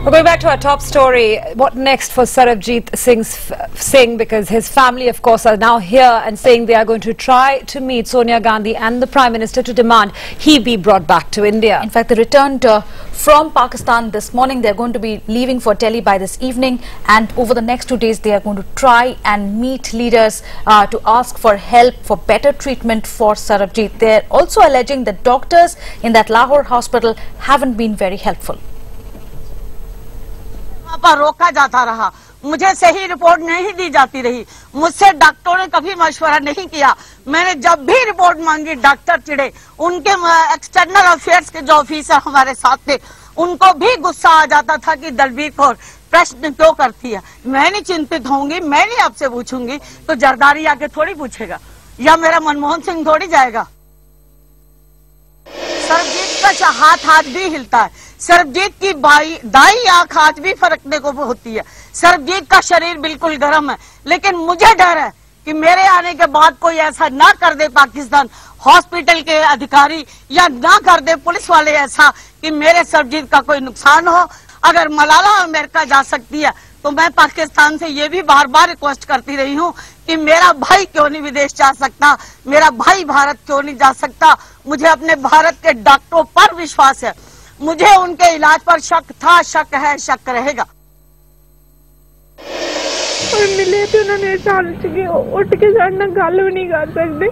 We're going back to our top story. What next for Sarabjit Singh, because his family, of course, are now here and saying they are going to try to meet Sonia Gandhi and the Prime Minister to demand he be brought back to India. In fact, they returned from Pakistan this morning. They're going to be leaving for Delhi by this evening, and over the next 2 days they are going to try and meet leaders to ask for help, for better treatment for Sarabjit. They're also alleging that doctors in that Lahore hospital haven't been very helpful. पर रोका जाता रहा, मुझे सही report नहीं दी जाती रही, मुझसे डॉक्टरों ने कभी मशवरा नहीं किया। मैंने जब भी रिपोर्ट मांगी डॉक्टर चिढ़े। उनके एक्सटर्नल अफेयर्स के जो ऑफिसर हमारे साथ थे उनको भी गुस्सा आ जाता था कि दलबीर कौर प्रश्न क्यों करती है। मैं नहीं चिंतित होंगी, मैं नहीं आपसे पूछूंगी तो जरदारी आके थोड़ी पूछेगा या मेरा मनमोहन सिंह थोड़ी जाएगा। सरबजीत का हाथ भी हिलता है, सरबजीत की दाई आंख आज भी फरकने को होती है। सरबजीत का शरीर बिल्कुल गर्म है, लेकिन मुझे डर है कि मेरे आने के बाद कोई ऐसा ना कर दे पाकिस्तान हॉस्पिटल के अधिकारी या ना कर दे पुलिस वाले ऐसा कि मेरे सरबजीत का कोई नुकसान हो। अगर मलाला अमेरिका जा सकती है तो मैं पाकिस्तान से ये भी बार बार रिक्वेस्ट करती रही हूँ कि मेरा भाई क्यों नहीं विदेश जा सकता, मेरा भाई भारत क्यों नहीं जा सकता। मुझे अपने भारत के डॉक्टरों पर विश्वास है, मुझे उनके इलाज पर शक था, शक है, शक रहेगा। मिले तो उन्होंने साल चुके उठ के साथ ना गल भी नहीं कर सकते।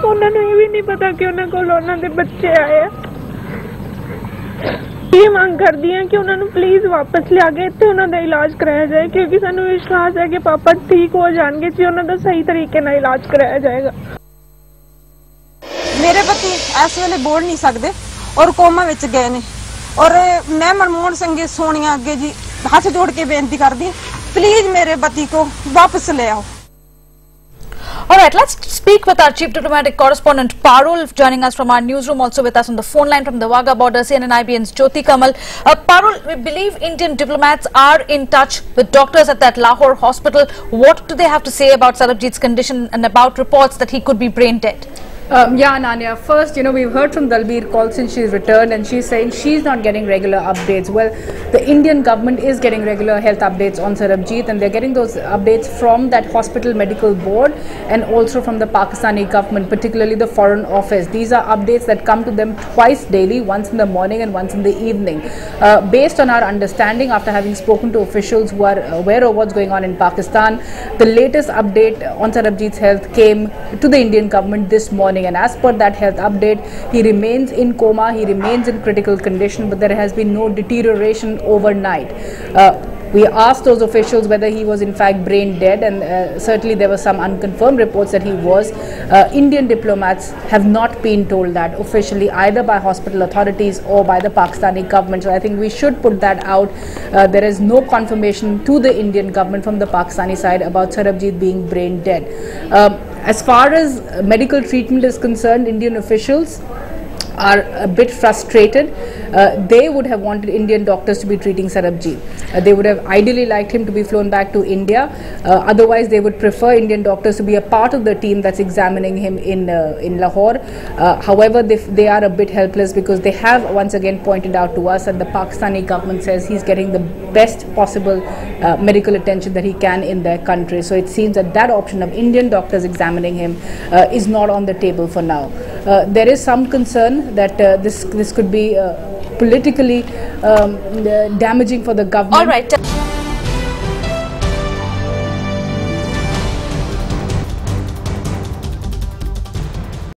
उन्होंने ये भी नहीं पता कि उन्होंने को उन्होंने बच्चे आए। ये मांग कर दी है कि उन्होंने प्लीज वापस लिया के इतने उन्होंने इलाज कराया जाए, क्योंकि सानू विश्वास है कि पापा ठीक हो जाएंगे जी, उन्होंने सही तरीके ना इलाज कराया जाएगा। मेरे पति इस वेले बोल नहीं सकते और कोमा विच गए ने, और मैं मनमोहन सिंह सोनिया अगे जी हाथ जोड़ के बेनती कर दी, प्लीज मेरे पति को वापस ले आओ। All right, let's speak with our chief diplomatic correspondent Parul, joining us from our newsroom, also with us on the phone line from the Wagah border, CNN IBN's Jyoti Kamal. Parul, we believe Indian diplomats are in touch with doctors at that Lahore hospital. What do they have to say about Sarabjit's condition and about reports that he could be brain dead? Yeah, Ananya. First, we've heard from Dalbir Kaur since she's returned, and she's saying she's not getting regular updates. Well, the Indian government is getting regular health updates on Sarabjit, and they're getting those updates from that hospital medical board and also from the Pakistani government, particularly the Foreign Office. These are updates that come to them twice daily, once in the morning and once in the evening. Based on our understanding, after having spoken to officials who are aware of what's going on in Pakistan, the latest update on Sarabjit's health came to the Indian government this morning. And as per that health update, he remains in coma, he remains in critical condition, but there has been no deterioration overnight. We asked those officials whether he was in fact brain dead, and certainly there were some unconfirmed reports that he was. Indian diplomats have not been told that officially, either by hospital authorities or by the Pakistani government. So I think we should put that out. There is no confirmation to the Indian government from the Pakistani side about Sarabjit being brain dead. As far as medical treatment is concerned, Indian officials are a bit frustrated. They would have wanted Indian doctors to be treating Sarabjit. They would have ideally liked him to be flown back to India. Otherwise, they would prefer Indian doctors to be a part of the team that's examining him in Lahore. However, they are a bit helpless because they have once again pointed out to us that the Pakistani government says he's getting the best possible medical attention that he can in their country. So it seems that that option of Indian doctors examining him is not on the table for now. There is some concern that this could be politically damaging for the government. All right.